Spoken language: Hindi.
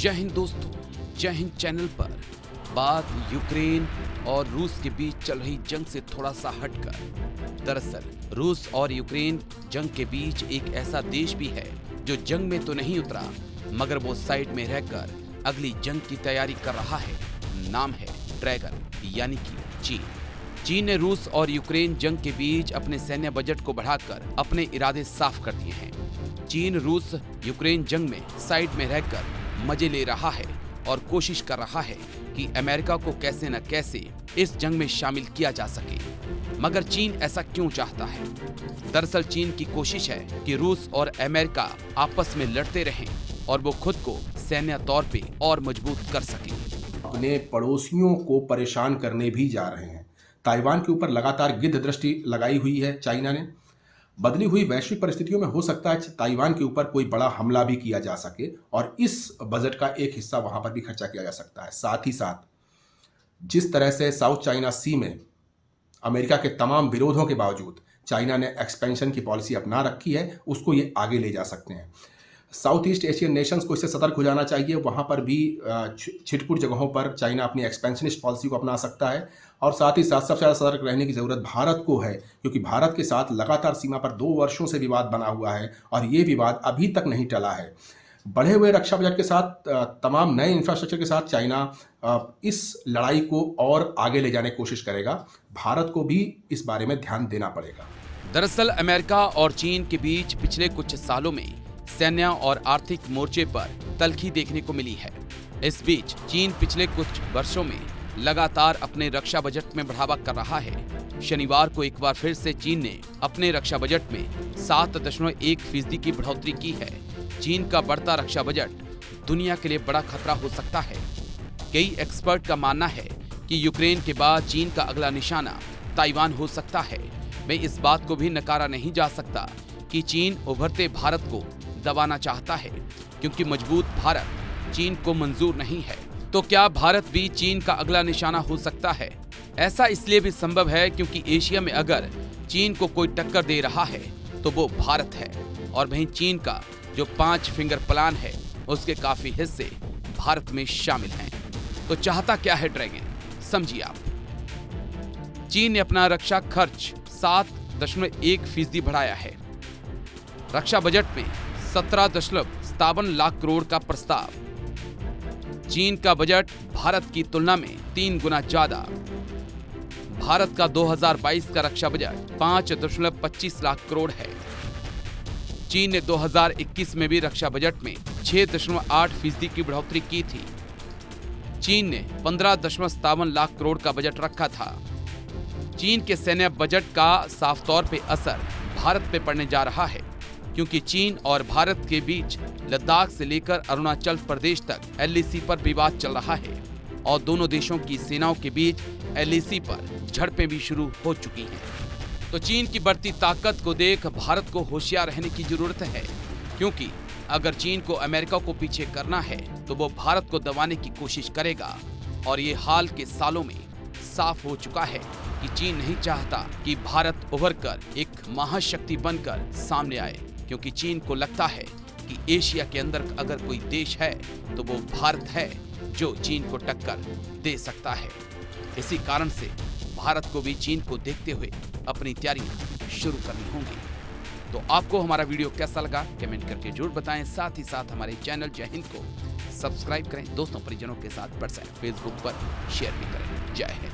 जय हिंद दोस्तों, जय हिंद चैनल पर बात यूक्रेन और रूस के बीच चल रही जंग से थोड़ा सा हटकर। दरअसल रूस और यूक्रेन जंग के बीच एक ऐसा देश भी है जो जंग में तो नहीं उतरा, मगर वो साइड में रहकर अगली जंग की तैयारी कर रहा है। नाम है ड्रैगन यानी कि चीन। चीन ने रूस और यूक्रेन जंग के बीच अपने सैन्य बजट को बढ़ाकर अपने इरादे साफ कर दिए हैं। चीन रूस यूक्रेन जंग में साइड में रहकर मजे ले रहा है और कोशिश कर रहा है कि अमेरिका को कैसे न कैसे इस जंग में शामिल किया जा सके। मगर चीन ऐसा क्यों चाहता है? दरअसल चीन की कोशिश है कि रूस और अमेरिका आपस में लड़ते रहें और वो खुद को सैन्य तौर पे और मजबूत कर सके। अपने पड़ोसियों को परेशान करने भी जा रहे हैं। ताइवान के ऊपर लगातार गिद्ध दृष्टि लगाई हुई है चाइना ने। बदली हुई वैश्विक परिस्थितियों में हो सकता है ताइवान के ऊपर कोई बड़ा हमला भी किया जा सके और इस बजट का एक हिस्सा वहां पर भी खर्चा किया जा सकता है। साथ ही साथ जिस तरह से साउथ चाइना सी में अमेरिका के तमाम विरोधों के बावजूद चाइना ने एक्सपेंशन की पॉलिसी अपना रखी है, उसको ये आगे ले जा सकते हैं। साउथ ईस्ट एशियन नेशंस को इससे सतर्क हो जाना चाहिए। वहाँ पर भी छिटपुट जगहों पर चाइना अपनी एक्सपेंशनिस्ट पॉलिसी को अपना सकता है और साथ ही साथ सबसे ज़्यादा सतर्क रहने की ज़रूरत भारत को है, क्योंकि भारत के साथ लगातार सीमा पर 2 वर्षों से विवाद बना हुआ है और ये विवाद अभी तक नहीं टला है। बढ़े हुए रक्षा बजट के साथ तमाम नए इंफ्रास्ट्रक्चर के साथ चाइना इस लड़ाई को और आगे ले जाने की कोशिश करेगा। भारत को भी इस बारे में ध्यान देना पड़ेगा। दरअसल अमेरिका और चीन के बीच पिछले कुछ सालों में सैन्य और आर्थिक मोर्चे पर तल्खी देखने को मिली है। इस बीच चीन पिछले कुछ वर्षों में लगातार अपने रक्षा बजट में बढ़ावा कर रहा है। शनिवार को एक बार फिर से चीन ने अपने रक्षा बजट में 7.1% की बढ़ोतरी की है। चीन का बढ़ता रक्षा बजट दुनिया के लिए बड़ा खतरा हो सकता है। कई एक्सपर्ट का मानना है कि यूक्रेन के बाद चीन का अगला निशाना ताइवान हो सकता है। मैं इस बात को भी नकारा नहीं जा सकता कि चीन उभरते भारत को दबाना चाहता है, क्योंकि मजबूत भारत चीन को मंजूर नहीं है। तो क्या भारत भी चीन का अगला निशाना हो सकता है? ऐसा इसलिए भी संभव है क्योंकि एशिया में अगर चीन को कोई टक्कर दे रहा है तो वो भारत है, और वहीं चीन का जो 5 फिंगर प्लान है उसके काफी हिस्से भारत में शामिल हैं। तो चाहता क्या है ड्रैगन, समझिए आप। चीन ने अपना रक्षा खर्च 7.1% बढ़ाया है। रक्षा बजट में 17.57 लाख करोड़ का प्रस्ताव। चीन का बजट भारत की तुलना में 3 गुना ज्यादा। भारत का 2022 का रक्षा बजट 5.25 लाख करोड़ है। चीन ने 2021 में भी रक्षा बजट में 6.8% की बढ़ोतरी की थी। चीन ने 15.57 लाख करोड़ का बजट रखा था। चीन के सैन्य बजट का साफ तौर पे असर भारत पे पड़ने जा रहा है, क्योंकि चीन और भारत के बीच लद्दाख से लेकर अरुणाचल प्रदेश तक LAC पर विवाद चल रहा है और दोनों देशों की सेनाओं के बीच LAC पर झड़पें भी शुरू हो चुकी हैं। तो चीन की बढ़ती ताकत को देख भारत को होशियार रहने की जरूरत है, क्योंकि अगर चीन को अमेरिका को पीछे करना है तो वो भारत को दबाने की कोशिश करेगा। और ये हाल के सालों में साफ हो चुका है कि चीन नहीं चाहता कि भारत उभरकर एक महाशक्ति बनकर सामने आए, क्योंकि चीन को लगता है कि एशिया के अंदर अगर कोई देश है तो वो भारत है, जो चीन को टक्कर दे सकता है। इसी कारण से भारत को भी चीन को देखते हुए अपनी तैयारियां शुरू करनी होंगी। तो आपको हमारा वीडियो कैसा लगा कमेंट करके जरूर बताएं। साथ ही साथ हमारे चैनल जय हिंद को सब्सक्राइब करें, दोस्तों परिजनों के साथ व्हाट्सएप फेसबुक पर शेयर भी करें। जय हिंद।